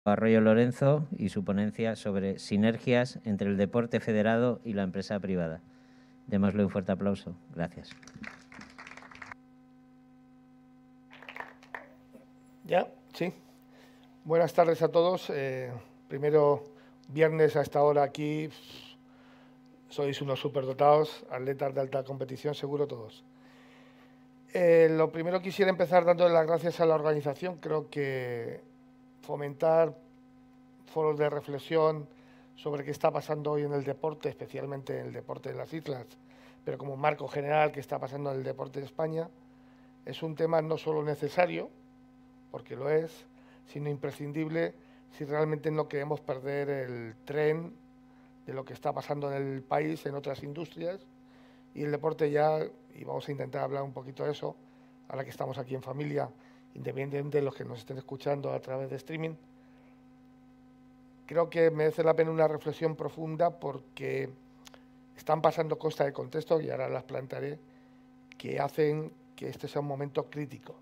Arroyo Lorenzo y su ponencia sobre sinergias entre el deporte federado y la empresa privada. Démosle un fuerte aplauso. Gracias. ¿Ya? Sí. Buenas tardes a todos. Primero, viernes a esta hora aquí. Sois unos superdotados, atletas de alta competición, seguro todos. Lo primero quisiera empezar dándole las gracias a la organización. Creo que fomentar foros de reflexión sobre qué está pasando hoy en el deporte, especialmente en el deporte de las islas, pero como marco general qué está pasando en el deporte de España, es un tema no solo necesario, porque lo es, sino imprescindible si realmente no queremos perder el tren de lo que está pasando en el país, en otras industrias, y el deporte ya, y vamos a intentar hablar un poquito de eso, ahora que estamos aquí en familia, independientemente de los que nos estén escuchando a través de streaming. Creo que merece la pena una reflexión profunda porque están pasando cosas de contexto, y ahora las plantearé, que hacen que este sea un momento crítico.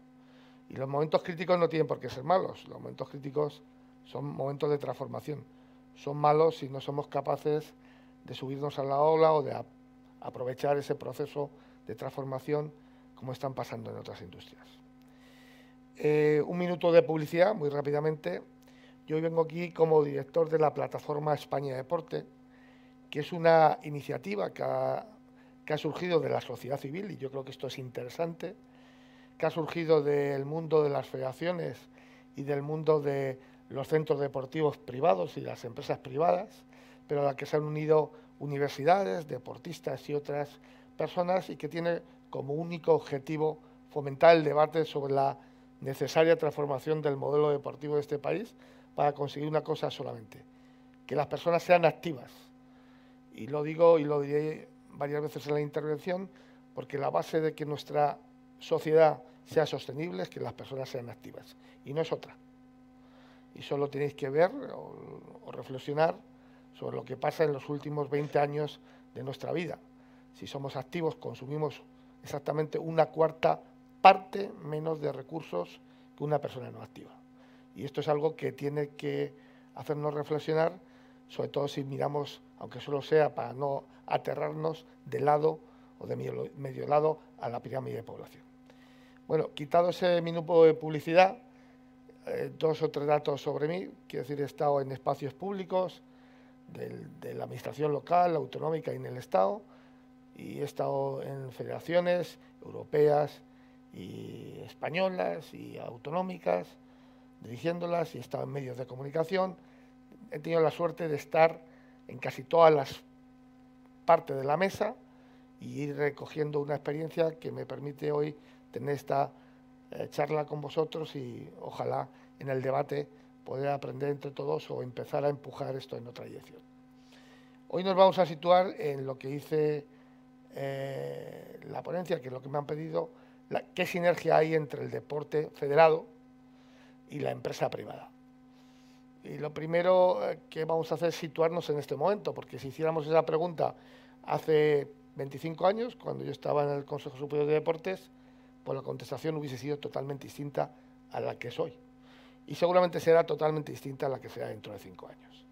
Y los momentos críticos no tienen por qué ser malos, los momentos críticos son momentos de transformación. Son malos si no somos capaces de subirnos a la ola o de aprovechar ese proceso de transformación como están pasando en otras industrias. Un minuto de publicidad, muy rápidamente. Yo hoy vengo aquí como director de la plataforma España Deporte, que es una iniciativa que ha surgido de la sociedad civil, y yo creo que esto es interesante, que ha surgido del mundo de las federaciones y del mundo de los centros deportivos privados y las empresas privadas, pero a la que se han unido universidades, deportistas y otras personas, y que tiene como único objetivo fomentar el debate sobre la necesaria transformación del modelo deportivo de este país para conseguir una cosa solamente, que las personas sean activas. Y lo digo y lo diré varias veces en la intervención, porque la base de que nuestra sociedad sea sostenible es que las personas sean activas, y no es otra. Y solo tenéis que ver o reflexionar sobre lo que pasa en los últimos 20 años de nuestra vida. Si somos activos, consumimos exactamente una cuarta parte menos de recursos que una persona no activa. Y esto es algo que tiene que hacernos reflexionar, sobre todo si miramos, aunque solo sea para no aterrarnos, de lado o de medio lado a la pirámide de población. Bueno, quitado ese minuto de publicidad, 2 o 3 datos sobre mí. Quiero decir, he estado en espacios públicos de la administración local, autonómica y en el Estado, y he estado en federaciones europeas y españolas y autonómicas, dirigiéndolas, y he estado en medios de comunicación. He tenido la suerte de estar en casi todas las partes de la mesa y ir recogiendo una experiencia que me permite hoy tener esta charla con vosotros, y ojalá en el debate poder aprender entre todos o empezar a empujar esto en otra dirección. Hoy nos vamos a situar en lo que dice la ponencia, que es lo que me han pedido, qué sinergia hay entre el deporte federado y la empresa privada. Y lo primero que vamos a hacer es situarnos en este momento, porque si hiciéramos esa pregunta hace 25 años, cuando yo estaba en el Consejo Superior de Deportes, pues la contestación hubiese sido totalmente distinta a la que es hoy. Y seguramente será totalmente distinta a la que será dentro de 5 años.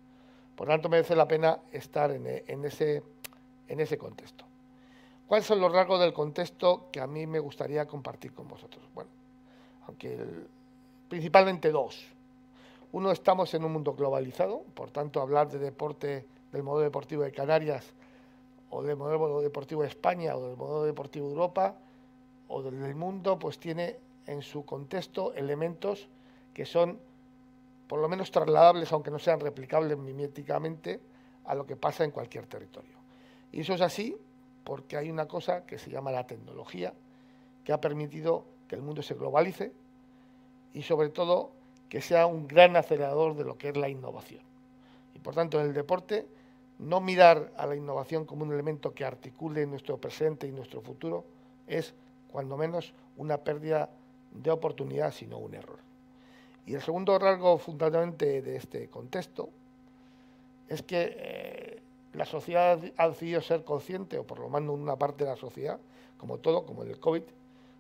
Por tanto, merece la pena estar en ese contexto. ¿Cuáles son los rasgos del contexto que a mí me gustaría compartir con vosotros? Bueno, principalmente 2. Uno, estamos en un mundo globalizado, por tanto, hablar de deporte, del modelo deportivo de Canarias, o del modelo deportivo de España, o del modelo deportivo de Europa, o del mundo, pues tiene en su contexto elementos que son por lo menos trasladables, aunque no sean replicables miméticamente, a lo que pasa en cualquier territorio. Y eso es así porque hay una cosa que se llama la tecnología, que ha permitido que el mundo se globalice y sobre todo que sea un gran acelerador de lo que es la innovación. Y por tanto, en el deporte, no mirar a la innovación como un elemento que articule nuestro presente y nuestro futuro es, cuando menos, una pérdida de oportunidad, sino un error. Y el segundo rasgo fundamentalmente de este contexto es que la sociedad ha decidido ser consciente, o por lo menos una parte de la sociedad, como todo, como en el COVID,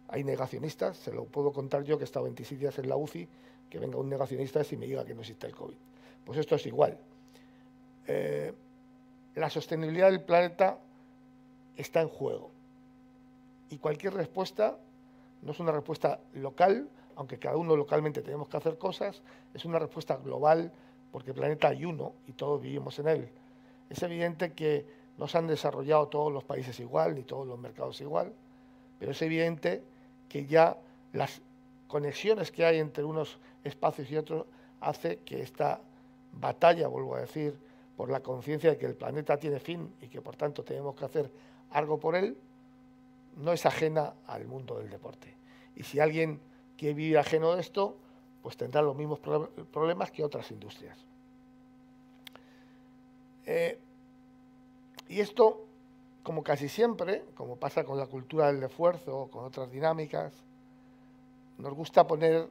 hay negacionistas. Se lo puedo contar yo, que he estado 26 días en la UCI que venga un negacionista y me diga que no existe el COVID. Pues esto es igual. La sostenibilidad del planeta está en juego. Y cualquier respuesta no es una respuesta local, aunque cada uno localmente tenemos que hacer cosas, es una respuesta global, porque el planeta hay uno y todos vivimos en él. Es evidente que no se han desarrollado todos los países igual, ni todos los mercados igual, pero es evidente que ya las conexiones que hay entre unos espacios y otros hace que esta batalla, vuelvo a decir, por la conciencia de que el planeta tiene fin y que por tanto tenemos que hacer algo por él, no es ajena al mundo del deporte. Y si alguien quiere vivir ajeno de esto, pues tendrá los mismos problemas que otras industrias. Y esto, como casi siempre, como pasa con la cultura del esfuerzo o con otras dinámicas, nos gusta poner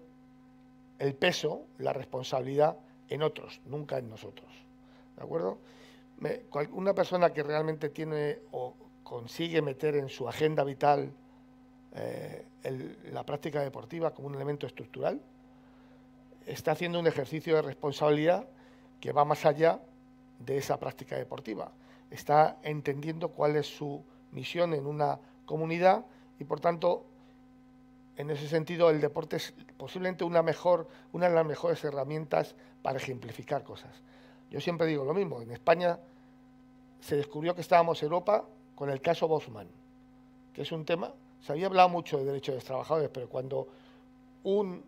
el peso, la responsabilidad en otros, nunca en nosotros. ¿De acuerdo? Una persona que realmente tiene o consigue meter en su agenda vital la práctica deportiva como un elemento estructural, está haciendo un ejercicio de responsabilidad que va más allá de esa práctica deportiva. Está entendiendo cuál es su misión en una comunidad y, por tanto, en ese sentido, el deporte es posiblemente una de las mejores herramientas para ejemplificar cosas. Yo siempre digo lo mismo. En España se descubrió que estábamos en Europa con el caso Bosman, que es un tema. Se había hablado mucho de derechos de los trabajadores, pero cuando un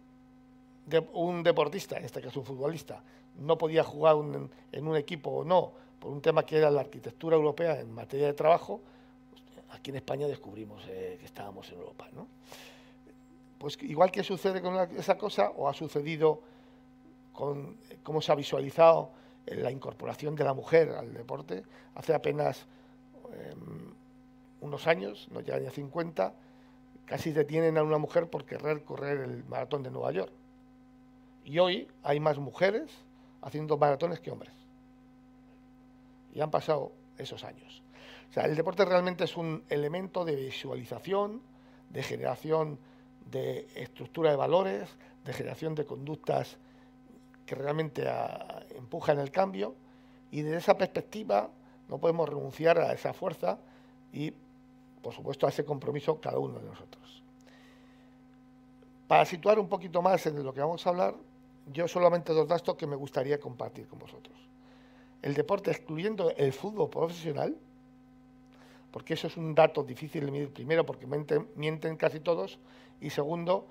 deportista, en este caso un futbolista, no podía jugar en un equipo o no, por un tema que era la arquitectura europea en materia de trabajo, aquí en España descubrimos que estábamos en Europa, ¿no? Pues igual que sucede con esa cosa, o ha sucedido con cómo se ha visualizado la incorporación de la mujer al deporte, hace apenas unos años, no llega ni a 50, casi detienen a una mujer por querer correr el maratón de Nueva York. Y hoy hay más mujeres haciendo maratones que hombres. Y han pasado esos años. O sea, el deporte realmente es un elemento de visualización, de generación de estructura de valores, de generación de conductas que realmente empujan el cambio, y desde esa perspectiva no podemos renunciar a esa fuerza y, por supuesto, a ese compromiso cada uno de nosotros. Para situar un poquito más en lo que vamos a hablar, yo solamente dos datos que me gustaría compartir con vosotros. El deporte, excluyendo el fútbol profesional, porque eso es un dato difícil de medir, primero porque mienten casi todos, y segundo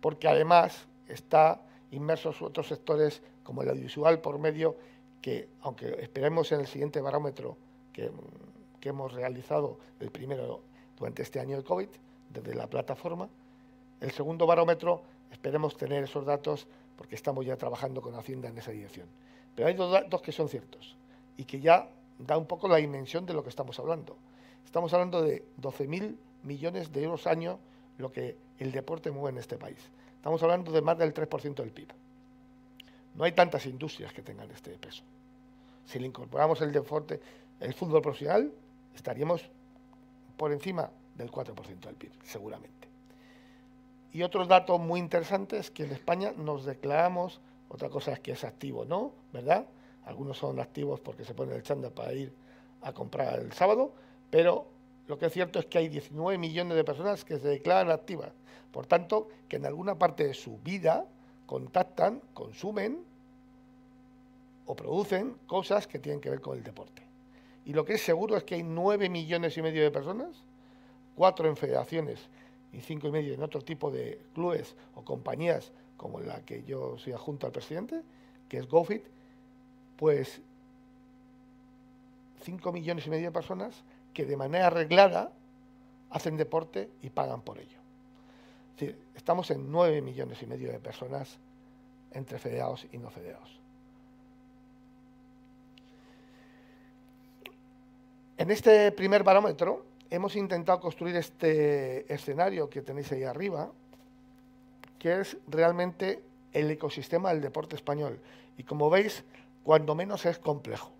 porque además está inmersos otros sectores como el audiovisual por medio, que aunque esperemos en el siguiente barómetro que hemos realizado, el primero durante este año de COVID, desde la plataforma, el segundo barómetro esperemos tener esos datos porque estamos ya trabajando con Hacienda en esa dirección. Pero hay dos datos que son ciertos y que ya da un poco la dimensión de lo que estamos hablando. Estamos hablando de 12.000 millones de euros año lo que el deporte mueve en este país. Estamos hablando de más del 3% del PIB. No hay tantas industrias que tengan este peso. Si le incorporamos el deporte, el fútbol profesional, estaríamos por encima del 4% del PIB, seguramente. Y otro dato muy interesante es que en España nos declaramos, otra cosa es que es activo, ¿no? ¿Verdad? Algunos son activos porque se ponen el chándal para ir a comprar el sábado, pero lo que es cierto es que hay 19 millones de personas que se declaran activas. Por tanto, que en alguna parte de su vida contactan, consumen o producen cosas que tienen que ver con el deporte. Y lo que es seguro es que hay 9,5 millones de personas, 4 en federaciones y 5,5 en otro tipo de clubes o compañías como la que yo soy adjunto al presidente, que es GoFit, pues 5,5 millones de personas que de manera arreglada hacen deporte y pagan por ello. Es decir, estamos en 9,5 millones de personas entre federados y no federados. En este primer barómetro hemos intentado construir este escenario que tenéis ahí arriba, que es realmente el ecosistema del deporte español. Y como veis, cuando menos es complejo.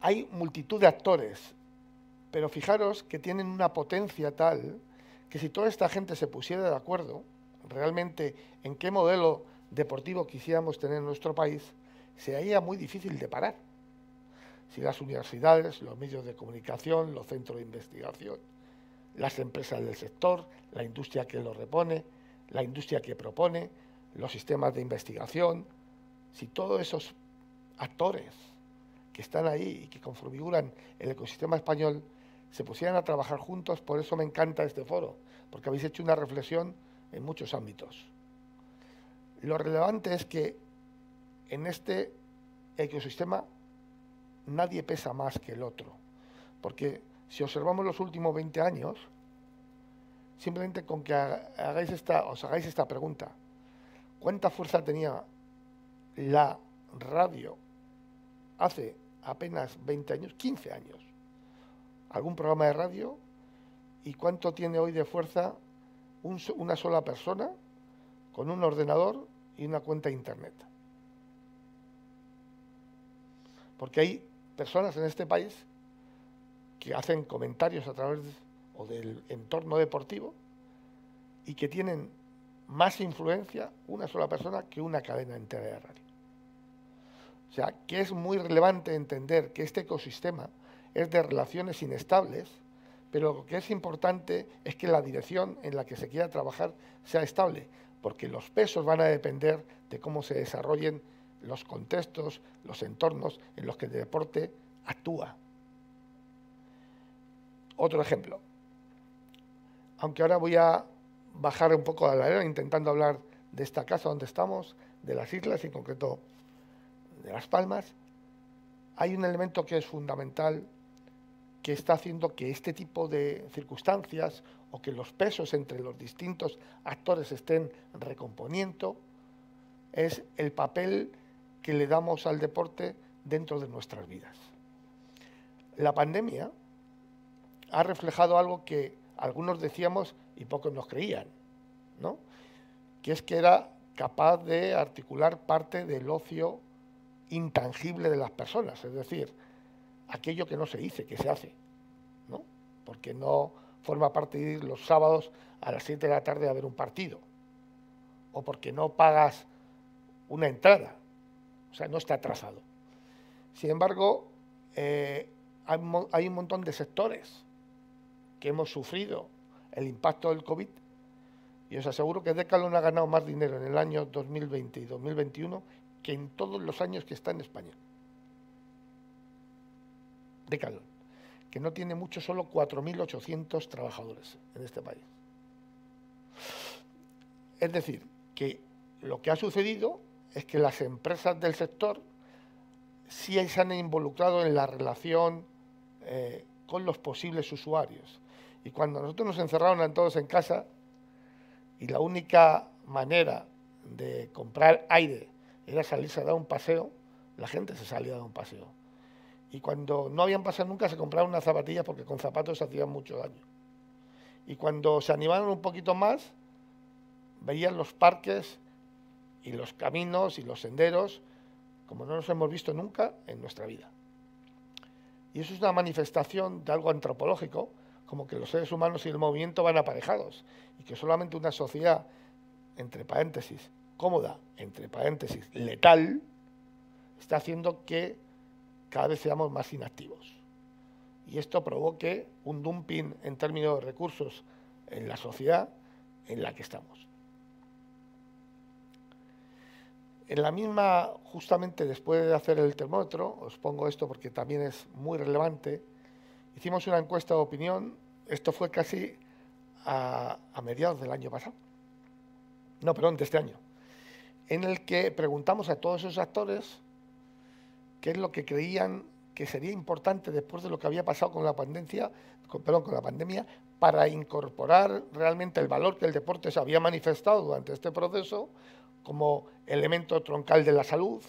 Hay multitud de actores, pero fijaros que tienen una potencia tal que si toda esta gente se pusiera de acuerdo, realmente en qué modelo deportivo quisiéramos tener en nuestro país, sería muy difícil de parar. Si las universidades, los medios de comunicación, los centros de investigación, las empresas del sector, la industria que lo repone, la industria que propone, los sistemas de investigación, si todos esos actores que están ahí y que configuran el ecosistema español se pusieran a trabajar juntos, por eso me encanta este foro, porque habéis hecho una reflexión en muchos ámbitos. Lo relevante es que en este ecosistema nadie pesa más que el otro, porque si observamos los últimos 20 años, simplemente con que os hagáis esta pregunta, ¿cuánta fuerza tenía la radio hace apenas 20 años, 15 años? ¿Algún programa de radio? ¿Y cuánto tiene hoy de fuerza una sola persona con un ordenador y una cuenta de internet? Porque hay personas en este país que hacen comentarios a través del entorno deportivo y que tienen más influencia una sola persona que una cadena entera de radio. O sea, que es muy relevante entender que este ecosistema es de relaciones inestables, pero lo que es importante es que la dirección en la que se quiera trabajar sea estable, porque los pesos van a depender de cómo se desarrollen los contextos, los entornos en los que el deporte actúa. Otro ejemplo, aunque ahora voy a bajar un poco a la arena intentando hablar de esta casa donde estamos, de las islas, en concreto de Las Palmas, hay un elemento que es fundamental que está haciendo que este tipo de circunstancias o que los pesos entre los distintos actores estén recomponiendo, es el papel que le damos al deporte dentro de nuestras vidas. La pandemia ha reflejado algo que algunos decíamos y pocos nos creían, ¿no? Que es que era capaz de articular parte del ocio intangible de las personas, es decir, aquello que no se dice, que se hace, ¿no? Porque no forma parte de ir los sábados a las 7 de la tarde a ver un partido, o porque no pagas una entrada, o sea, no está trazado. Sin embargo, hay un montón de sectores que hemos sufrido el impacto del COVID y os aseguro que Decathlon ha ganado más dinero en el año 2020 y 2021 que en todos los años que está en España. Decathlon, que no tiene mucho, solo 4.800 trabajadores en este país. Es decir, que lo que ha sucedido es que las empresas del sector sí se han involucrado en la relación con los posibles usuarios. Y cuando nosotros nos encerraron a todos en casa y la única manera de comprar aire era salirse a dar un paseo, la gente se salía a dar un paseo. Y cuando no habían pasado nunca se compraban unas zapatillas porque con zapatos se hacían mucho daño. Y cuando se animaron un poquito más, veían los parques y los caminos y los senderos como no los hemos visto nunca en nuestra vida. Y eso es una manifestación de algo antropológico, como que los seres humanos y el movimiento van aparejados y que solamente una sociedad, entre paréntesis, cómoda, entre paréntesis, letal, está haciendo que cada vez seamos más inactivos. Y esto provoque un dumping en términos de recursos en la sociedad en la que estamos. En la misma, justamente después de hacer el termómetro, os pongo esto porque también es muy relevante, hicimos una encuesta de opinión, esto fue casi a mediados del año pasado, no, perdón, de este año, en el que preguntamos a todos esos actores qué es lo que creían que sería importante después de lo que había pasado con la pandemia, para incorporar realmente el valor que el deporte se había manifestado durante este proceso como elemento troncal de la salud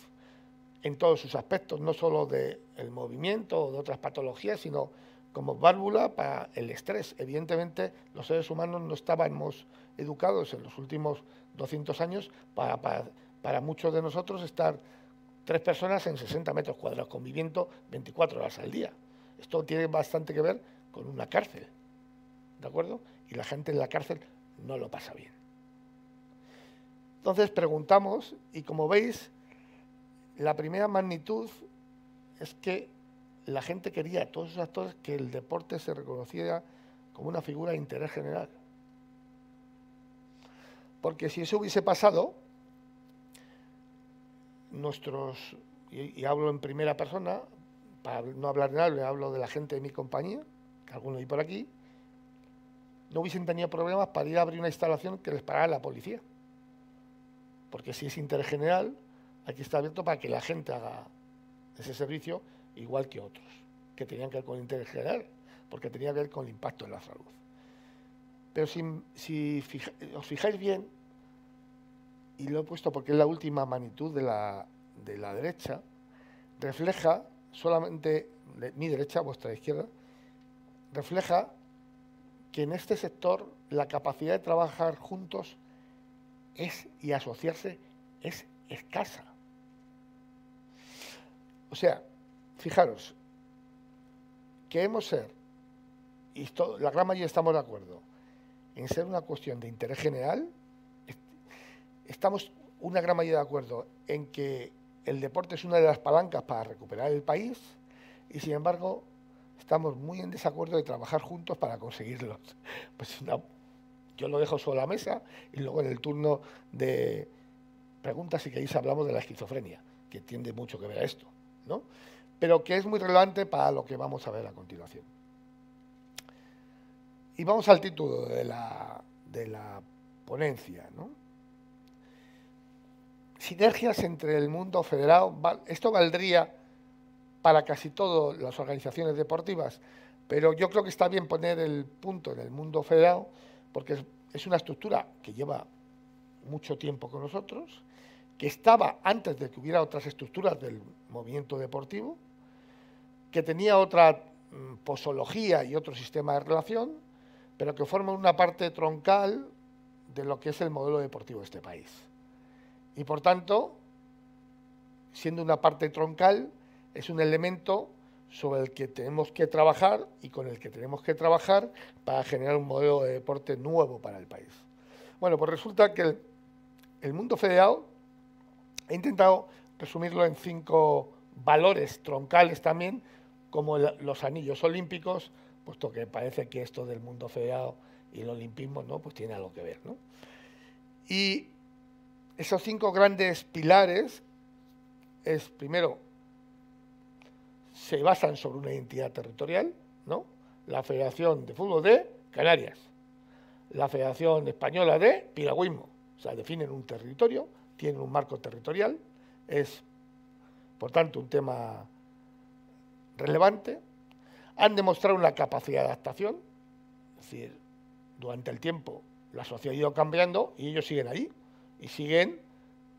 en todos sus aspectos, no solo del movimiento o de otras patologías, sino como válvula para el estrés. Evidentemente, los seres humanos no estábamos educados en los últimos 200 años para muchos de nosotros estar 3 personas en 60 metros cuadrados conviviendo 24 horas al día. Esto tiene bastante que ver con una cárcel, ¿de acuerdo? Y la gente en la cárcel no lo pasa bien. Entonces preguntamos y como veis, la primera magnitud es que la gente quería, todos esos actores, que el deporte se reconociera como una figura de interés general. Porque si eso hubiese pasado, y hablo en primera persona, para no hablar de nadie, hablo de la gente de mi compañía, que algunos hay por aquí, no hubiesen tenido problemas para ir a abrir una instalación que les parara la policía. Porque si es interés general, aquí está abierto para que la gente haga ese servicio igual que otros, que tenían que ver con el interés general, porque tenía que ver con el impacto en la salud. Pero si os fijáis bien, y lo he puesto porque es la última magnitud de la derecha, refleja solamente, mi derecha, vuestra izquierda, refleja que en este sector la capacidad de trabajar juntos y asociarse es escasa. O sea, fijaros, queremos ser, y la gran mayoría estamos de acuerdo, en ser una cuestión de interés general, estamos una gran mayoría de acuerdo en que el deporte es una de las palancas para recuperar el país y sin embargo estamos muy en desacuerdo de trabajar juntos para conseguirlos. Pues yo lo dejo sobre la mesa y luego en el turno de preguntas y que ahí hablamos de la esquizofrenia, que tiende mucho que ver a esto, ¿no? Pero que es muy relevante para lo que vamos a ver a continuación. Y vamos al título de la ponencia, ¿no? Sinergias entre el mundo federado. Esto valdría para casi todas las organizaciones deportivas, pero yo creo que está bien poner el punto en el mundo federado porque es una estructura que lleva mucho tiempo con nosotros, que estaba antes de que hubiera otras estructuras del movimiento deportivo, que tenía otra posología y otro sistema de relación, pero que forman una parte troncal de lo que es el modelo deportivo de este país. Y por tanto, siendo una parte troncal, es un elemento sobre el que tenemos que trabajar y con el que tenemos que trabajar para generar un modelo de deporte nuevo para el país. Bueno, pues resulta que el mundo federado, he intentado resumirlo en 5 valores troncales también, como los anillos olímpicos, puesto que parece que esto del mundo federado y el olimpismo, ¿no?, pues tiene algo que ver, ¿no? Y esos 5 grandes pilares primero, se basan sobre una identidad territorial, ¿no? La Federación de Fútbol de Canarias, la Federación Española de Piragüismo, o sea, definen un territorio, tienen un marco territorial, es, por tanto, un tema relevante. Han demostrado una capacidad de adaptación, es decir, durante el tiempo la sociedad ha ido cambiando y ellos siguen ahí y siguen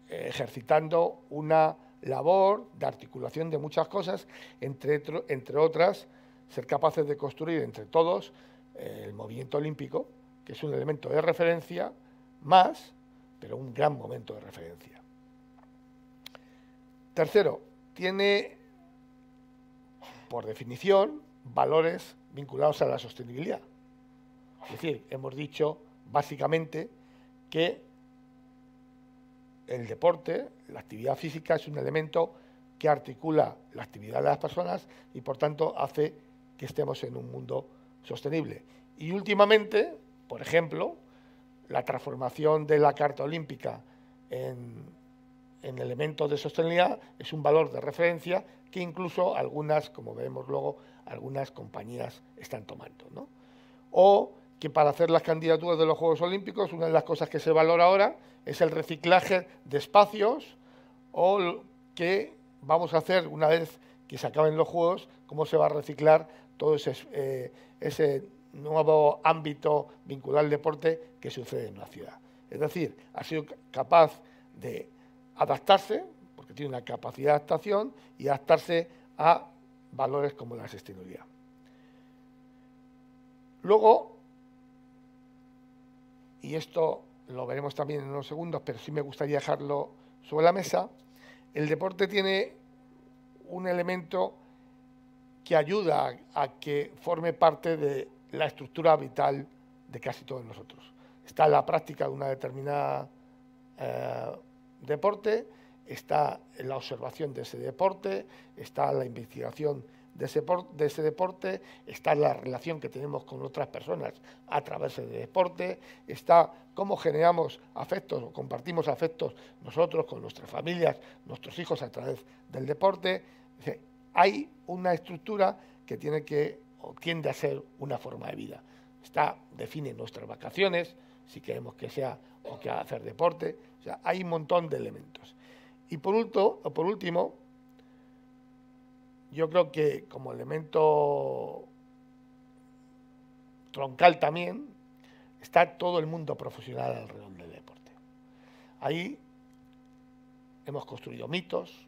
ejercitando una labor de articulación de muchas cosas, entre otras, ser capaces de construir entre todos el movimiento olímpico, que es un elemento de referencia más, pero un gran momento de referencia. Tercero, tiene, por definición, valores vinculados a la sostenibilidad. Es decir, hemos dicho básicamente que el deporte, la actividad física, es un elemento que articula la actividad de las personas y, por tanto, hace que estemos en un mundo sostenible. Y, últimamente, por ejemplo, la transformación de la Carta Olímpica en elementos de sostenibilidad es un valor de referencia que incluso algunas, como veremos luego, algunas compañías están tomando, ¿no? O que para hacer las candidaturas de los Juegos Olímpicos, una de las cosas que se valora ahora es el reciclaje de espacios, o que vamos a hacer una vez que se acaben los Juegos, cómo se va a reciclar todo ese nuevo ámbito vinculado al deporte que sucede en una ciudad. Es decir, ha sido capaz de adaptarse, porque tiene una capacidad de adaptación, y adaptarse a valores como la sostenibilidad. Luego, y esto lo veremos también en unos segundos, pero sí me gustaría dejarlo sobre la mesa, el deporte tiene un elemento que ayuda a que forme parte de la estructura vital de casi todos nosotros. Está la práctica de una determinada deporte, está la observación de ese deporte, está la investigación de ese deporte, está la relación que tenemos con otras personas a través del deporte, está cómo generamos afectos o compartimos afectos nosotros con nuestras familias, nuestros hijos a través del deporte. Hay una estructura que tiene que o tiende a ser una forma de vida. Define nuestras vacaciones, si queremos que sea o que hacer deporte. O sea, hay un montón de elementos. Y por último, yo creo que como elemento troncal también está todo el mundo profesional alrededor del deporte. Ahí hemos construido mitos,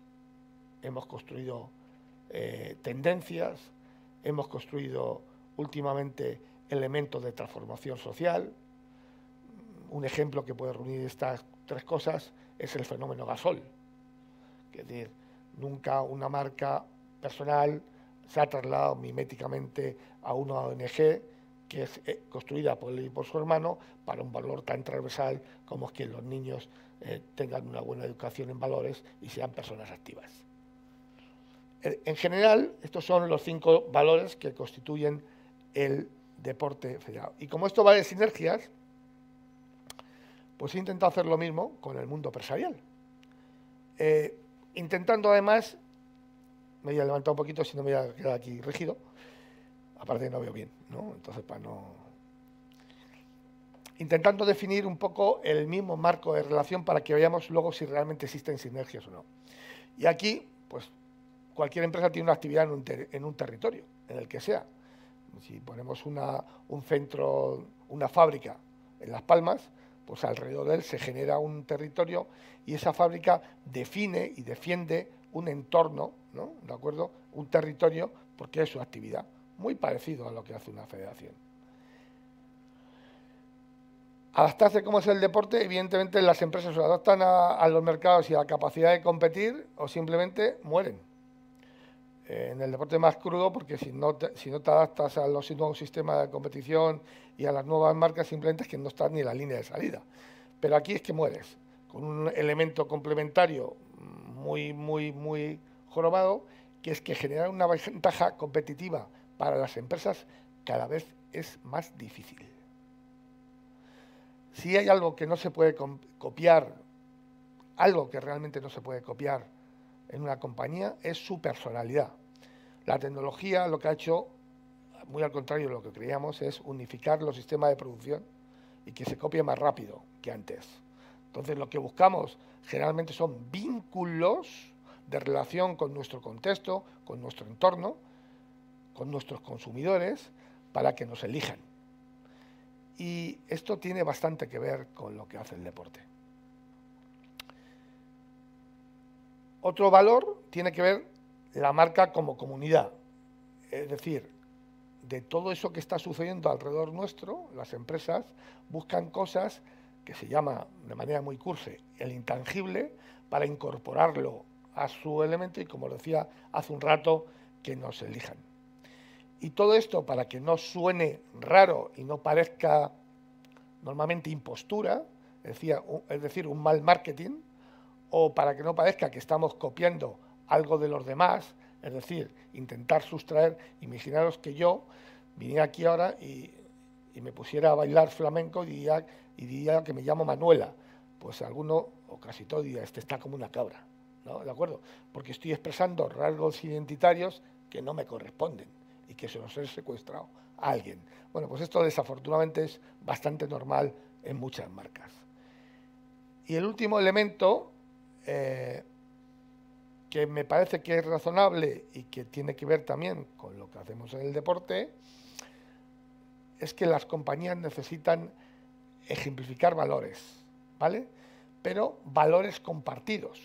hemos construido tendencias, hemos construido últimamente elementos de transformación social. Un ejemplo que puede reunir estas tres cosas es el fenómeno Gasol. Es decir, nunca una marca personal se ha trasladado miméticamente a una ONG que es construida por él y por su hermano para un valor tan transversal como es que los niños tengan una buena educación en valores y sean personas activas. En general, estos son los 5 valores que constituyen el deporte federado. Y como esto va de sinergias, pues he intentado hacer lo mismo con el mundo empresarial. Intentando además, me voy a levantar un poquito, si no me voy a quedar aquí rígido, aparte no veo bien, ¿no? Entonces, para no... Intentando definir un poco el mismo marco de relación para que veamos luego si realmente existen sinergias o no. Y aquí, pues, cualquier empresa tiene una actividad en un territorio, en el que sea. Si ponemos un centro, una fábrica en Las Palmas, pues alrededor de él se genera un territorio y esa fábrica define y defiende un entorno, ¿no? ¿De acuerdo? Un territorio porque es su actividad, muy parecido a lo que hace una federación. Adaptarse como es el deporte, evidentemente las empresas se adaptan a los mercados y a la capacidad de competir o simplemente mueren. En el deporte más crudo, porque si no te adaptas a los nuevos sistemas de competición y a las nuevas marcas, simplemente es que no estás ni en la línea de salida. Pero aquí es que mueres, con un elemento complementario muy jorobado, que es que generar una ventaja competitiva para las empresas cada vez es más difícil. Si hay algo que no se puede copiar, algo que realmente no se puede copiar en una compañía, es su personalidad. La tecnología lo que ha hecho, muy al contrario de lo que creíamos, es unificar los sistemas de producción y que se copie más rápido que antes. Entonces, lo que buscamos generalmente son vínculos de relación con nuestro contexto, con nuestro entorno, con nuestros consumidores, para que nos elijan. Y esto tiene bastante que ver con lo que hace el deporte. Otro valor tiene que ver la marca como comunidad. Es decir, de todo eso que está sucediendo alrededor nuestro, las empresas buscan cosas que se llama, de manera muy cursi, el intangible, para incorporarlo a su elemento y, como decía hace un rato, que nos elijan. Y todo esto para que no suene raro y no parezca normalmente impostura, es decir, un mal marketing, o para que no parezca que estamos copiando algo de los demás, es decir, intentar sustraer. Imaginaros que yo viniera aquí ahora y me pusiera a bailar flamenco y diría que me llamo Manuela. Pues alguno, o casi todo, diría, este está como una cabra, ¿no? ¿De acuerdo? Porque estoy expresando rasgos identitarios que no me corresponden y que se los he secuestrado a alguien. Bueno, pues esto desafortunadamente es bastante normal en muchas marcas. Y el último elemento que me parece que es razonable y que tiene que ver también con lo que hacemos en el deporte, es que las compañías necesitan ejemplificar valores, ¿vale? Pero valores compartidos,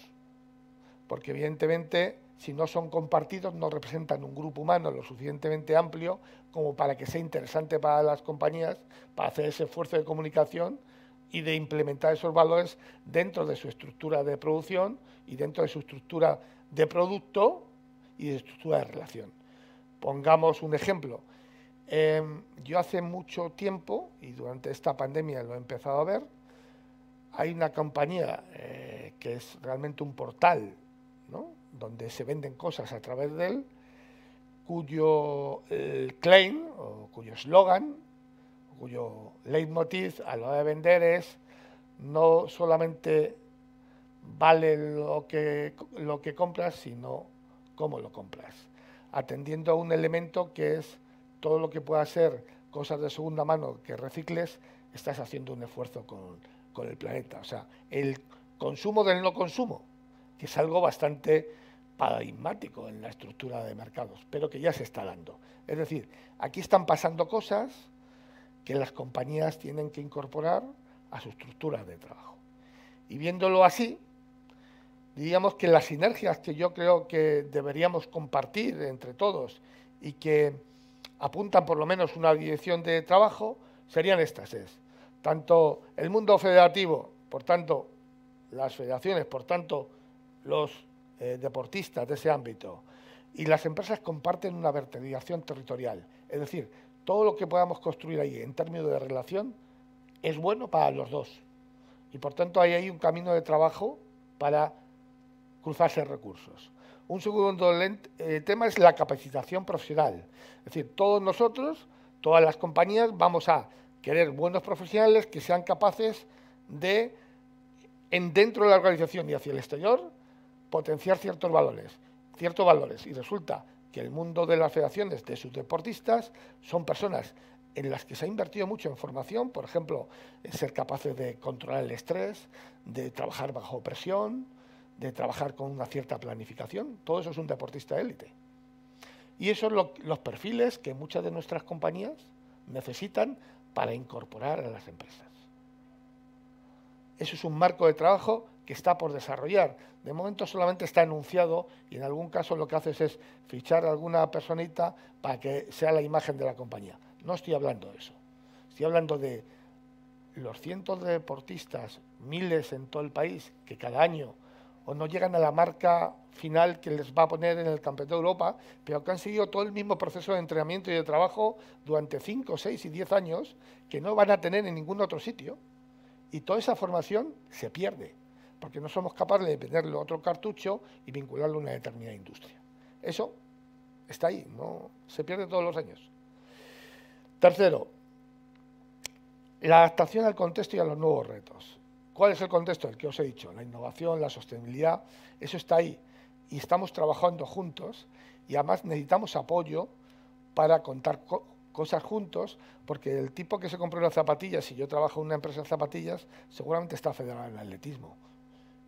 porque evidentemente si no son compartidos no representan un grupo humano lo suficientemente amplio como para que sea interesante para las compañías para hacer ese esfuerzo de comunicación y de implementar esos valores dentro de su estructura de producción y dentro de su estructura de producto y de estructura de relación. Pongamos un ejemplo. Yo hace mucho tiempo, y durante esta pandemia lo he empezado a ver, hay una compañía que es realmente un portal, ¿no?, donde se venden cosas a través de él, cuyo claim o cuyo eslogan, cuyo leitmotiv a la hora de vender es: no solamente vale lo que compras, sino cómo lo compras, atendiendo a un elemento que es todo lo que pueda ser cosas de segunda mano que recicles, estás haciendo un esfuerzo con el planeta. O sea, el consumo del no consumo, que es algo bastante paradigmático en la estructura de mercados, pero que ya se está dando. Es decir, aquí están pasando cosas que las compañías tienen que incorporar a su estructura de trabajo. Y viéndolo así, diríamos que las sinergias que yo creo que deberíamos compartir entre todos y que apuntan por lo menos una dirección de trabajo serían estas: tanto el mundo federativo, por tanto las federaciones, por tanto los deportistas de ese ámbito, y las empresas comparten una vertebración territorial. Es decir, todo lo que podamos construir ahí en términos de relación es bueno para los dos. Y por tanto ahí hay un camino de trabajo para cruzarse recursos. Un segundo tema es la capacitación profesional. Es decir, todos nosotros, todas las compañías, vamos a querer buenos profesionales que sean capaces de, dentro de la organización y hacia el exterior, potenciar ciertos valores. Y resulta que el mundo de las federaciones, de sus deportistas, son personas en las que se ha invertido mucho en formación, por ejemplo, en ser capaces de controlar el estrés, de trabajar bajo presión, de trabajar con una cierta planificación. Todo eso es un deportista de élite. Y esos son los perfiles que muchas de nuestras compañías necesitan para incorporar a las empresas. Eso es un marco de trabajo que está por desarrollar. De momento solamente está anunciado y en algún caso lo que haces es fichar a alguna personita para que sea la imagen de la compañía. No estoy hablando de eso. Estoy hablando de los cientos de deportistas, miles en todo el país, que cada año o no llegan a la marca final que les va a poner en el Campeonato de Europa, pero que han seguido todo el mismo proceso de entrenamiento y de trabajo durante 5, 6 y 10 años, que no van a tener en ningún otro sitio. Y toda esa formación se pierde, porque no somos capaces de ponerle otro cartucho y vincularlo a una determinada industria. Eso está ahí, no se pierde todos los años. Tercero, la adaptación al contexto y a los nuevos retos. ¿Cuál es el contexto? El que os he dicho, la innovación, la sostenibilidad, eso está ahí. Y estamos trabajando juntos y además necesitamos apoyo para contar cosas juntos, porque el tipo que se compró unas zapatillas, si yo trabajo en una empresa de zapatillas, seguramente está federado en atletismo.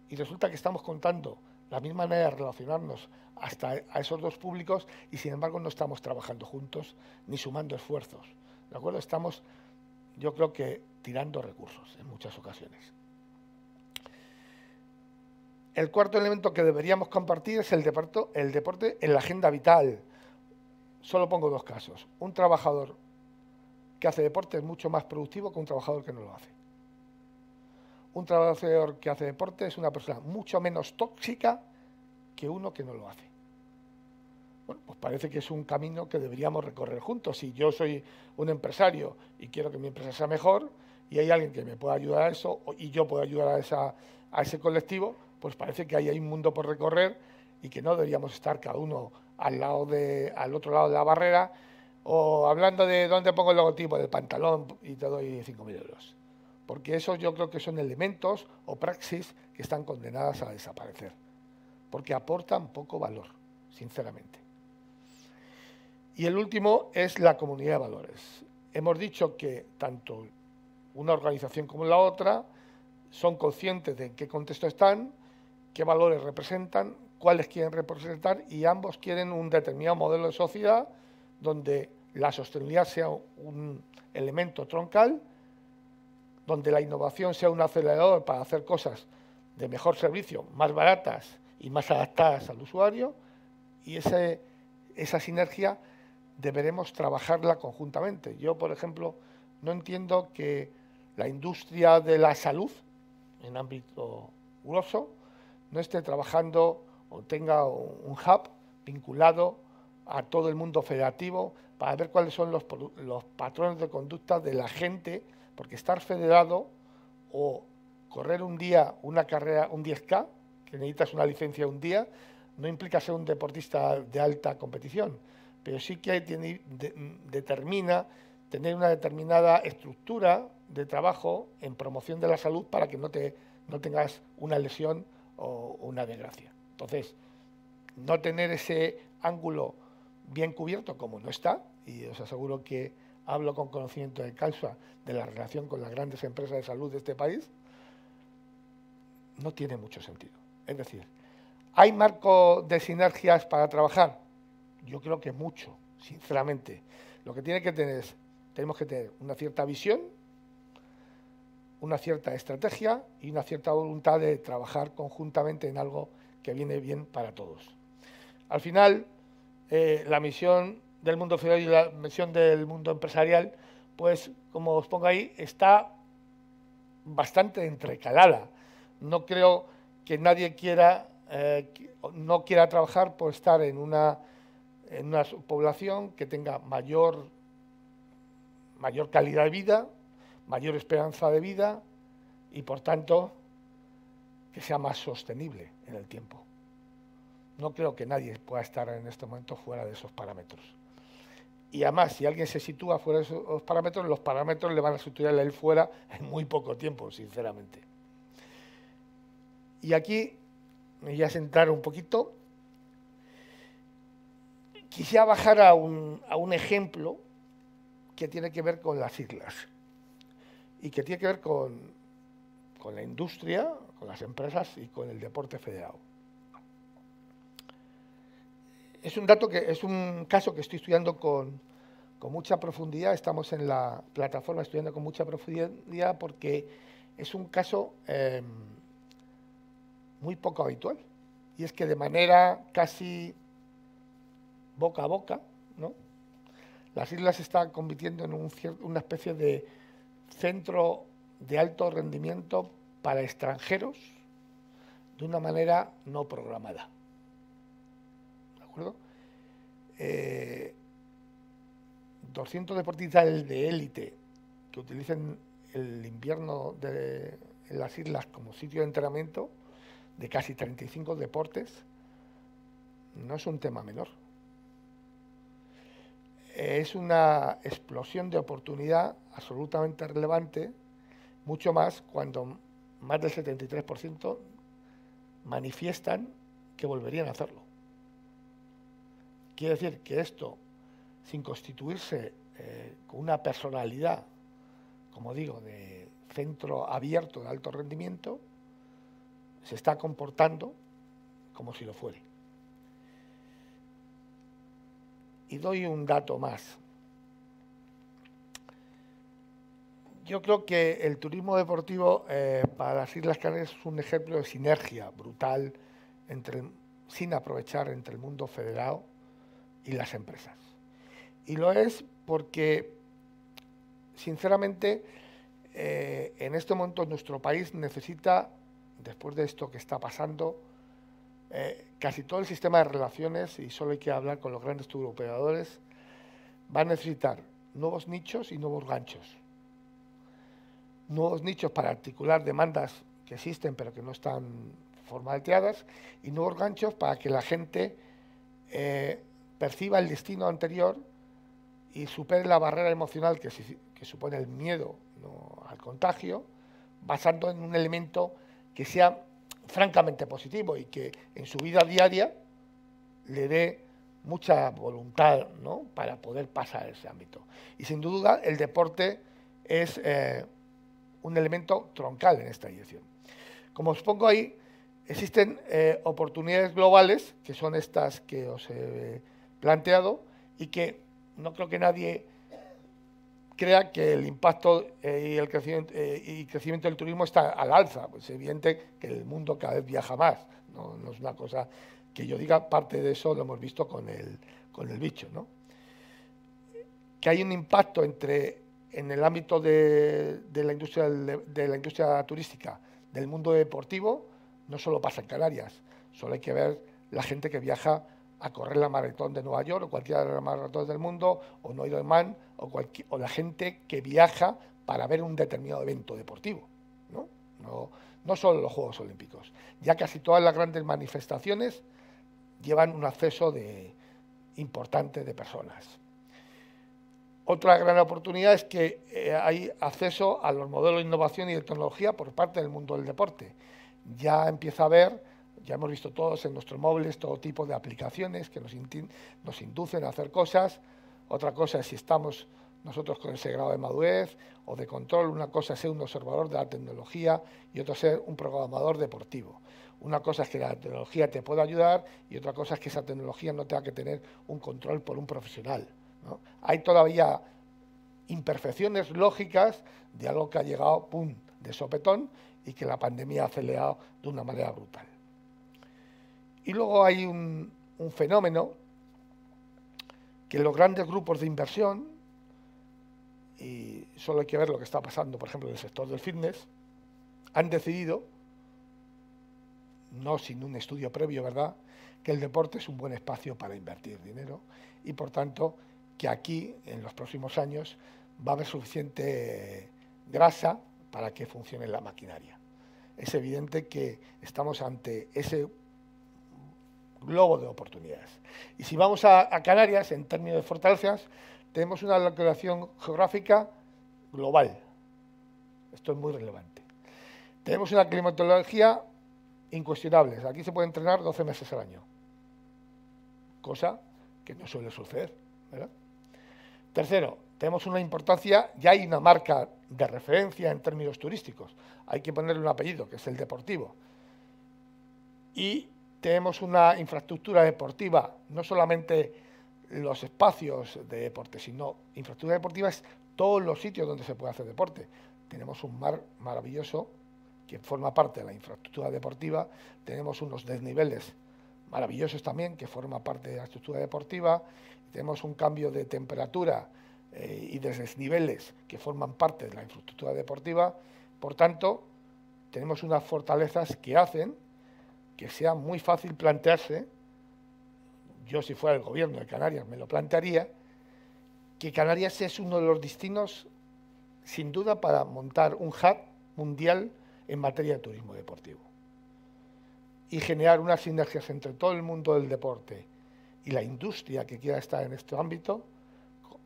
Y resulta que estamos contando la misma manera de relacionarnos hasta a esos dos públicos y sin embargo no estamos trabajando juntos ni sumando esfuerzos. ¿De acuerdo? Estamos, yo creo que, tirando recursos en muchas ocasiones. El cuarto elemento que deberíamos compartir es el deporte en la agenda vital. Solo pongo dos casos. Un trabajador que hace deporte es mucho más productivo que un trabajador que no lo hace. Un trabajador que hace deporte es una persona mucho menos tóxica que uno que no lo hace. Bueno, pues parece que es un camino que deberíamos recorrer juntos. Si yo soy un empresario y quiero que mi empresa sea mejor y hay alguien que me pueda ayudar a eso y yo puedo ayudar a ese colectivo, pues parece que hay un mundo por recorrer y que no deberíamos estar cada uno al otro lado de la barrera o hablando de dónde pongo el logotipo del pantalón y te doy 5.000 euros. Porque esos yo creo que son elementos o praxis que están condenadas a desaparecer, porque aportan poco valor, sinceramente. Y el último es la comunidad de valores. Hemos dicho que tanto una organización como la otra son conscientes de en qué contexto están, qué valores representan, cuáles quieren representar y ambos quieren un determinado modelo de sociedad donde la sostenibilidad sea un elemento troncal, donde la innovación sea un acelerador para hacer cosas de mejor servicio, más baratas y más adaptadas al usuario, y esa sinergia deberemos trabajarla conjuntamente. Yo, por ejemplo, no entiendo que la industria de la salud, en ámbito grueso, no esté trabajando o tenga un hub vinculado a todo el mundo federativo para ver cuáles son los patrones de conducta de la gente, porque estar federado o correr un día una carrera, un 10K, que necesitas una licencia un día, no implica ser un deportista de alta competición, pero sí que determina tener una determinada estructura de trabajo en promoción de la salud para que no tengas una lesión o una desgracia. Entonces, no tener ese ángulo bien cubierto como no está, y os aseguro que hablo con conocimiento de causa de la relación con las grandes empresas de salud de este país, no tiene mucho sentido. Es decir, ¿hay marco de sinergias para trabajar? Yo creo que mucho, sinceramente. Lo que tenemos que tener una cierta visión, una cierta estrategia y una cierta voluntad de trabajar conjuntamente en algo que viene bien para todos. Al final, la misión del mundo federal y la misión del mundo empresarial, pues, como os pongo ahí, está bastante entrecalada. No creo que nadie no quiera trabajar por estar en una población que tenga mayor calidad de vida, mayor esperanza de vida y, por tanto, que sea más sostenible en el tiempo. No creo que nadie pueda estar en este momento fuera de esos parámetros. Y además, si alguien se sitúa fuera de esos parámetros, los parámetros le van a situar a él fuera en muy poco tiempo, sinceramente. Y aquí me voy a centrar un poquito. Quisiera bajar a un ejemplo que tiene que ver con las islas y que tiene que ver con la industria, con las empresas y con el deporte federado. Es un caso que estoy estudiando con mucha profundidad. Estamos en la plataforma estudiando con mucha profundidad porque es un caso muy poco habitual. Y es que de manera casi boca a boca, ¿no?, las islas se están convirtiendo en una especie de centro de alto rendimiento para extranjeros de una manera no programada. ¿De acuerdo? 200 deportistas de élite que utilicen el invierno en las islas como sitio de entrenamiento de casi 35 deportes no es un tema menor. Es una explosión de oportunidad absolutamente relevante, mucho más cuando más del 73% manifiestan que volverían a hacerlo. Quiere decir que esto, sin constituirse con una personalidad, como digo, de centro abierto de alto rendimiento, se está comportando como si lo fuere. Y doy un dato más. Yo creo que el turismo deportivo para las Islas Canarias es un ejemplo de sinergia brutal sin aprovechar entre el mundo federado y las empresas. Y lo es porque, sinceramente, en este momento nuestro país necesita, después de esto que está pasando, casi todo el sistema de relaciones, y solo hay que hablar con los grandes turoperadores, va a necesitar nuevos nichos y nuevos ganchos. Nuevos nichos para articular demandas que existen pero que no están formateadas, y nuevos ganchos para que la gente perciba el destino anterior y supere la barrera emocional que supone el miedo, ¿no?, al contagio, basando en un elemento que sea francamente positivo y que en su vida diaria le dé mucha voluntad, ¿no?, para poder pasar ese ámbito. Y sin duda el deporte es un elemento troncal en esta dirección. Como os pongo ahí, existen oportunidades globales, que son estas que os he planteado, y que no creo que nadie crea que el impacto y el crecimiento del turismo está al alza. Pues es evidente que el mundo cada vez viaja más, no es una cosa que yo diga, parte de eso lo hemos visto con el bicho, ¿no? Que hay un impacto en el ámbito de la industria turística, del mundo deportivo, no solo pasa en Canarias, solo hay que ver la gente que viaja a correr la maratón de Nueva York o cualquiera de las maratones del mundo, o no Ironman, o la gente que viaja para ver un determinado evento deportivo, ¿no? no solo los Juegos Olímpicos. Ya casi todas las grandes manifestaciones llevan un acceso importante de personas. Otra gran oportunidad es que hay acceso a los modelos de innovación y de tecnología por parte del mundo del deporte. Ya empieza a haber, ya hemos visto todos en nuestros móviles, todo tipo de aplicaciones que nos inducen a hacer cosas. Otra cosa es si estamos nosotros con ese grado de madurez o de control. Una cosa es ser un observador de la tecnología y otra ser un programador deportivo. Una cosa es que la tecnología te pueda ayudar y otra cosa es que esa tecnología no tenga que tener un control por un profesional, ¿no? Hay todavía imperfecciones lógicas de algo que ha llegado, ¡pum!, de sopetón y que la pandemia ha acelerado de una manera brutal. Y luego hay un fenómeno que los grandes grupos de inversión, y solo hay que ver lo que está pasando, por ejemplo, en el sector del fitness, han decidido, no sin un estudio previo, ¿verdad?, que el deporte es un buen espacio para invertir dinero y, por tanto, que aquí, en los próximos años, va a haber suficiente grasa para que funcione la maquinaria. Es evidente que estamos ante ese globo de oportunidades. Y si vamos a Canarias, en términos de fortalezas, tenemos una localización geográfica global. Esto es muy relevante. Tenemos una climatología incuestionable. Aquí se puede entrenar 12 meses al año, cosa que no suele suceder, ¿verdad? Tercero, tenemos una importancia, ya hay una marca de referencia en términos turísticos. Hay que ponerle un apellido, que es el deportivo. Y tenemos una infraestructura deportiva, no solamente los espacios de deporte, sino infraestructura deportiva es todos los sitios donde se puede hacer deporte. Tenemos un mar maravilloso que forma parte de la infraestructura deportiva, tenemos unos desniveles maravillosos también que forman parte de la estructura deportiva, tenemos un cambio de temperatura y de desniveles que forman parte de la infraestructura deportiva. Por tanto, tenemos unas fortalezas que hacen que sea muy fácil plantearse, yo si fuera el gobierno de Canarias me lo plantearía, que Canarias es uno de los destinos, sin duda, para montar un hub mundial en materia de turismo deportivo y generar unas sinergias entre todo el mundo del deporte y la industria que quiera estar en este ámbito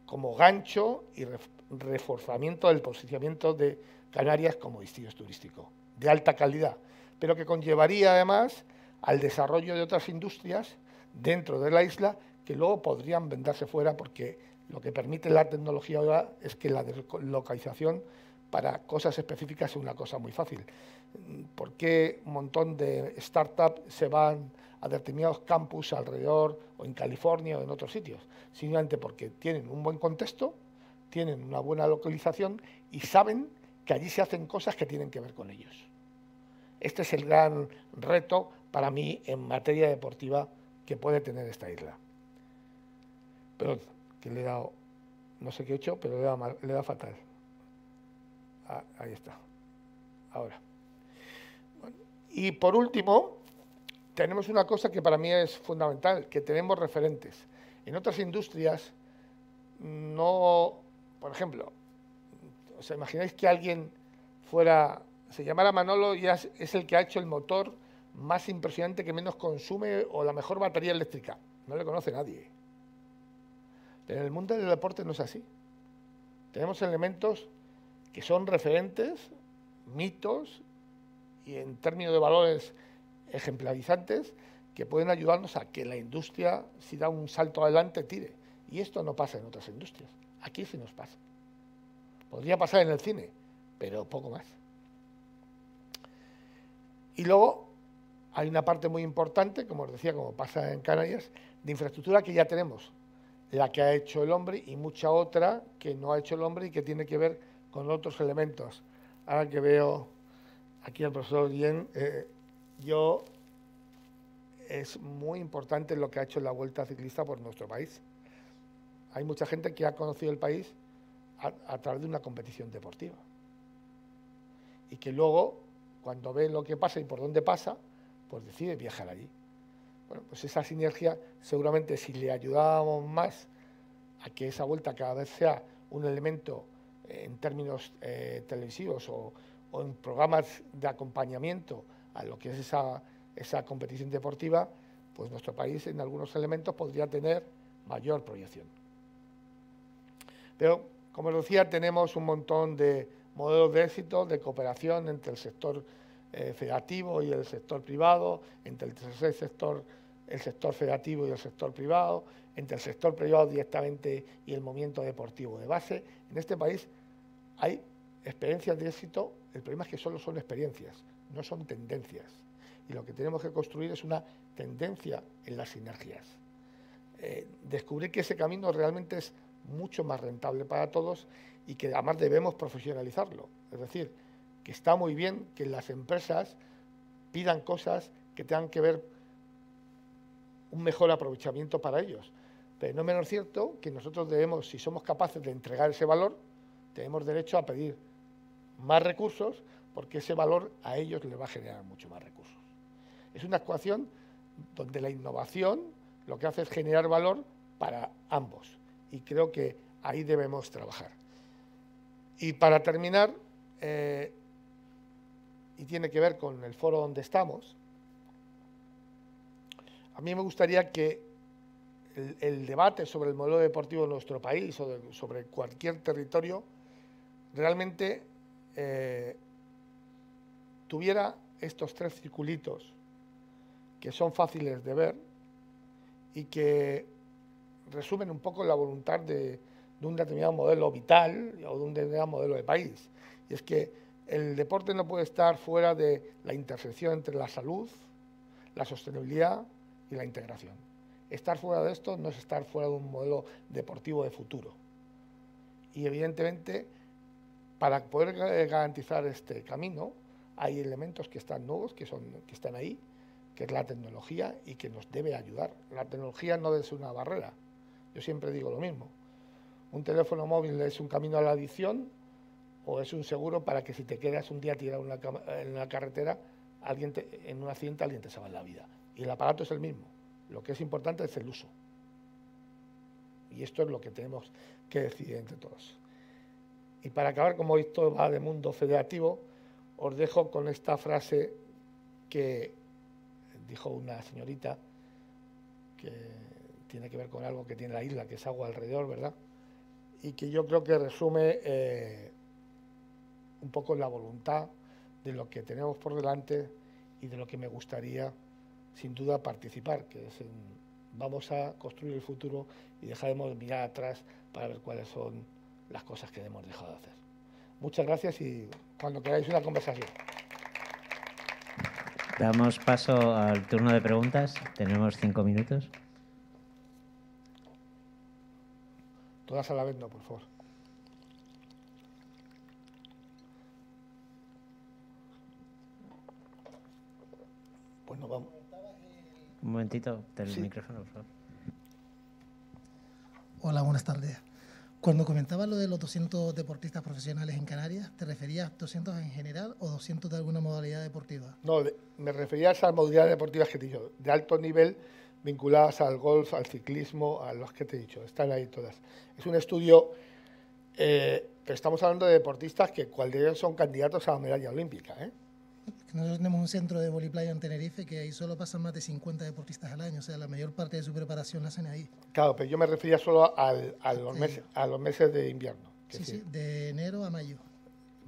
como gancho y reforzamiento del posicionamiento de Canarias como destino turístico de alta calidad, pero que conllevaría además al desarrollo de otras industrias dentro de la isla que luego podrían venderse fuera, porque lo que permite la tecnología ahora es que la deslocalización para cosas específicas es una cosa muy fácil. ¿Por qué un montón de startups se van a determinados campus alrededor o en California o en otros sitios? Simplemente porque tienen un buen contexto, tienen una buena localización y saben que allí se hacen cosas que tienen que ver con ellos. Este es el gran reto para mí en materia deportiva que puede tener esta isla. Perdón, que le he dado, no sé qué he hecho, pero le he dado fatal. Ahí está, ahora. Bueno, y por último, tenemos una cosa que para mí es fundamental, que tenemos referentes. En otras industrias, no, por ejemplo, ¿os imagináis que alguien se llamara Manolo y es el que ha hecho el motor más impresionante que menos consume o la mejor batería eléctrica? No le conoce nadie. En el mundo del deporte no es así. Tenemos elementos que son referentes, mitos y en términos de valores ejemplarizantes que pueden ayudarnos a que la industria, si da un salto adelante, tire. Y esto no pasa en otras industrias. Aquí sí nos pasa. Podría pasar en el cine, pero poco más. Y luego hay una parte muy importante, como os decía, como pasa en Canarias, de infraestructura que ya tenemos, la que ha hecho el hombre y mucha otra que no ha hecho el hombre y que tiene que ver con otros elementos. Ahora que veo aquí al profesor Guillén, es muy importante lo que ha hecho la Vuelta Ciclista por nuestro país. Hay mucha gente que ha conocido el país a través de una competición deportiva y que luego, cuando ve lo que pasa y por dónde pasa, pues decide viajar allí. Bueno, pues esa sinergia, seguramente si le ayudábamos más a que esa vuelta cada vez sea un elemento en términos televisivos o o en programas de acompañamiento a lo que es esa competición deportiva, pues nuestro país en algunos elementos podría tener mayor proyección. Pero, como os decía, tenemos un montón de modelos de éxito, de cooperación entre el sector federativo y el sector privado, entre el sector federativo y el sector privado, entre el sector privado directamente y el movimiento deportivo de base. En este país hay experiencias de éxito, el problema es que solo son experiencias, no son tendencias. Y lo que tenemos que construir es una tendencia en las sinergias. Descubrir que ese camino realmente es mucho más rentable para todos y que además debemos profesionalizarlo. Es decir, que está muy bien que las empresas pidan cosas que tengan que ver un mejor aprovechamiento para ellos. Pero no es menos cierto que nosotros debemos, si somos capaces de entregar ese valor, tenemos derecho a pedir más recursos porque ese valor a ellos les va a generar mucho más recursos. Es una ecuación donde la innovación lo que hace es generar valor para ambos y creo que ahí debemos trabajar. Y para terminar, y tiene que ver con el foro donde estamos, a mí me gustaría que el debate sobre el modelo deportivo de nuestro país o sobre cualquier territorio realmente tuviera estos tres circulitos que son fáciles de ver y que resumen un poco la voluntad de un determinado modelo vital o de un determinado modelo de país. Y es que el deporte no puede estar fuera de la intersección entre la salud, la sostenibilidad y la integración. Estar fuera de esto no es estar fuera de un modelo deportivo de futuro. Y evidentemente, para poder garantizar este camino, hay elementos que están nuevos, que están ahí, que es la tecnología y que nos debe ayudar. La tecnología no debe ser una barrera. Yo siempre digo lo mismo. Un teléfono móvil es un camino a la adicción o es un seguro para que si te quedas un día tirado en la carretera, en un accidente alguien te salva la vida. Y el aparato es el mismo. Lo que es importante es el uso. Y esto es lo que tenemos que decidir entre todos. Y para acabar, como esto va de mundo federativo, os dejo con esta frase que dijo una señorita que tiene que ver con algo que tiene la isla, que es agua alrededor, ¿verdad? Y que yo creo que resume un poco la voluntad de lo que tenemos por delante y de lo que me gustaría, sin duda, participar, que es vamos a construir el futuro y dejaremos de mirar atrás para ver cuáles son las cosas que hemos dejado de hacer. Muchas gracias y cuando queráis una conversación. Damos paso al turno de preguntas. Tenemos 5 minutos. Todas a la vez, no, por favor. Bueno, vamos. Un momentito, del Sí. micrófono, por favor. Hola, buenas tardes. Cuando comentabas lo de los 200 deportistas profesionales en Canarias, ¿te referías 200 en general o 200 de alguna modalidad deportiva? No, me refería a esas modalidades deportivas que te he dicho, de alto nivel, vinculadas al golf, al ciclismo, a los que te he dicho. Están ahí todas. Es un estudio, pero estamos hablando de deportistas que cual de ellos son candidatos a la medalla olímpica, ¿eh? Nosotros tenemos un centro de voliplaya en Tenerife que ahí solo pasan más de 50 deportistas al año, o sea, la mayor parte de su preparación la hacen ahí. Claro, pero yo me refería solo a los meses de invierno. Sí, de enero a mayo.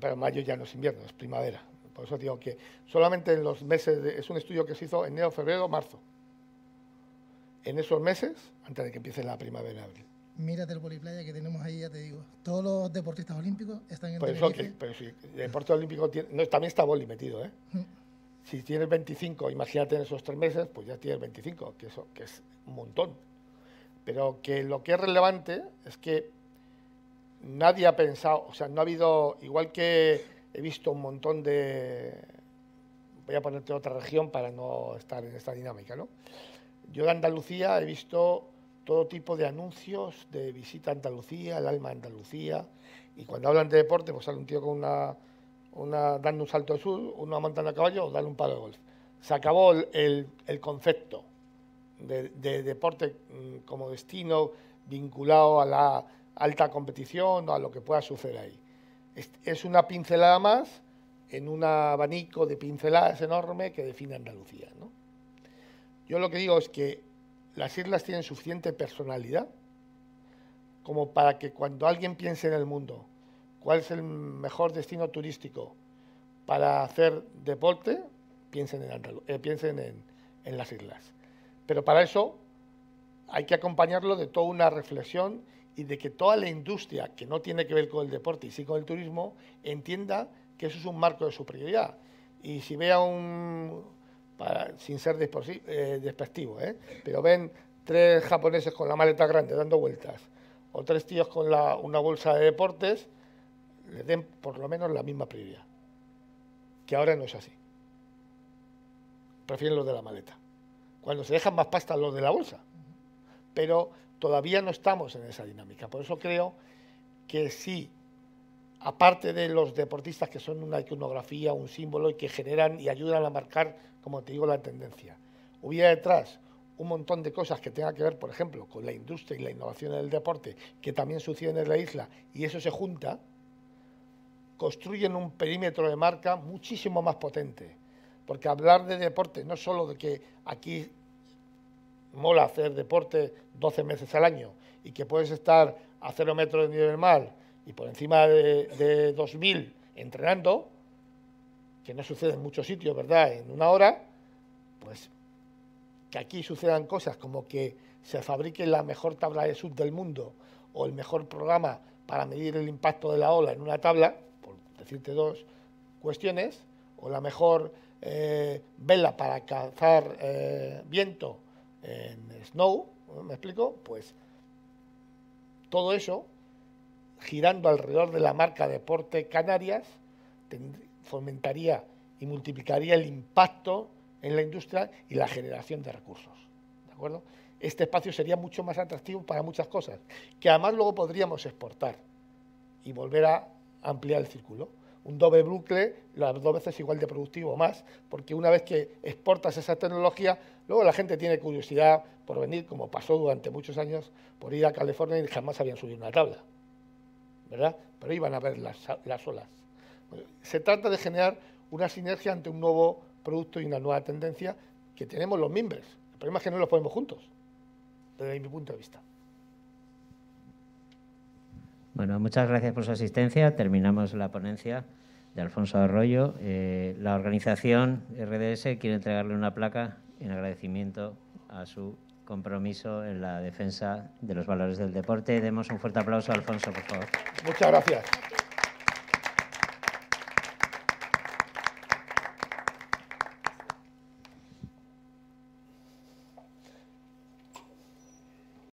Pero mayo ya no es invierno, es primavera. Por eso digo que solamente en los meses, es un estudio que se hizo en enero, febrero, marzo. En esos meses, antes de que empiece la primavera, abril. Mírate el voliplaya que tenemos ahí, ya te digo. Todos los deportistas olímpicos están en Por Tenerife. eso pero si el deporte olímpico también está vóley metido, ¿eh? Si tienes 25, imagínate en esos 3 meses, pues ya tienes 25, que es un montón. Pero que lo que es relevante es que nadie ha pensado, o sea, no ha habido, igual que he visto un montón de, voy a ponerte otra región para no estar en esta dinámica, ¿no? Yo de Andalucía he visto todo tipo de anuncios de visita a Andalucía, el alma de Andalucía, y cuando hablan de deporte, pues sale un tío con dando un salto de sur, una montando a caballo o darle un palo de golf. Se acabó el concepto de deporte como destino vinculado a la alta competición o a lo que pueda suceder ahí. Es una pincelada más, en un abanico de pinceladas enorme que define Andalucía, ¿no? Yo lo que digo es que las islas tienen suficiente personalidad como para que cuando alguien piense en el mundo cuál es el mejor destino turístico para hacer deporte, piensen en las islas. Pero para eso hay que acompañarlo de toda una reflexión y de que toda la industria que no tiene que ver con el deporte y sí con el turismo entienda que eso es un marco de su prioridad. Y si vea sin ser despectivo, pero ven 3 japoneses con la maleta grande dando vueltas o 3 tíos con una bolsa de deportes, le den por lo menos la misma prioridad. Que ahora no es así. Prefieren los de la maleta. Cuando se dejan más pasta los de la bolsa. Pero todavía no estamos en esa dinámica. Por eso creo que sí, aparte de los deportistas que son una iconografía, un símbolo y que generan y ayudan a marcar, como te digo, la tendencia, hubiera detrás un montón de cosas que tengan que ver, por ejemplo, con la industria y la innovación en el deporte, que también suceden en la isla, y eso se junta, construyen un perímetro de marca muchísimo más potente. Porque hablar de deporte no solo de que aquí mola hacer deporte 12 meses al año y que puedes estar a 0 metros de nivel del mar y por encima de 2000 entrenando, que no sucede en muchos sitios, ¿verdad?, en una hora, pues que aquí sucedan cosas como que se fabrique la mejor tabla de surf del mundo o el mejor programa para medir el impacto de la ola en una tabla, por decirte 2 cuestiones, o la mejor vela para cazar viento en snow, ¿me explico? Pues todo eso, girando alrededor de la marca Deporte Canarias, fomentaría y multiplicaría el impacto en la industria y la generación de recursos, ¿de acuerdo? Este espacio sería mucho más atractivo para muchas cosas, que además luego podríamos exportar y volver a ampliar el círculo. Un doble bucle, las 2 veces igual de productivo o más, porque una vez que exportas esa tecnología, luego la gente tiene curiosidad por venir, como pasó durante muchos años, por ir a California y jamás habían subido una tabla, ¿verdad? Pero iban a ver las olas. Se trata de generar una sinergia ante un nuevo producto y una nueva tendencia que tenemos los mimbres. El problema es que no los ponemos juntos, desde mi punto de vista. Bueno, muchas gracias por su asistencia. Terminamos la ponencia de Alfonso Arroyo. La organización RDS quiere entregarle una placa en agradecimiento a su compromiso en la defensa de los valores del deporte. Demos un fuerte aplauso a Alfonso, por favor. Muchas gracias.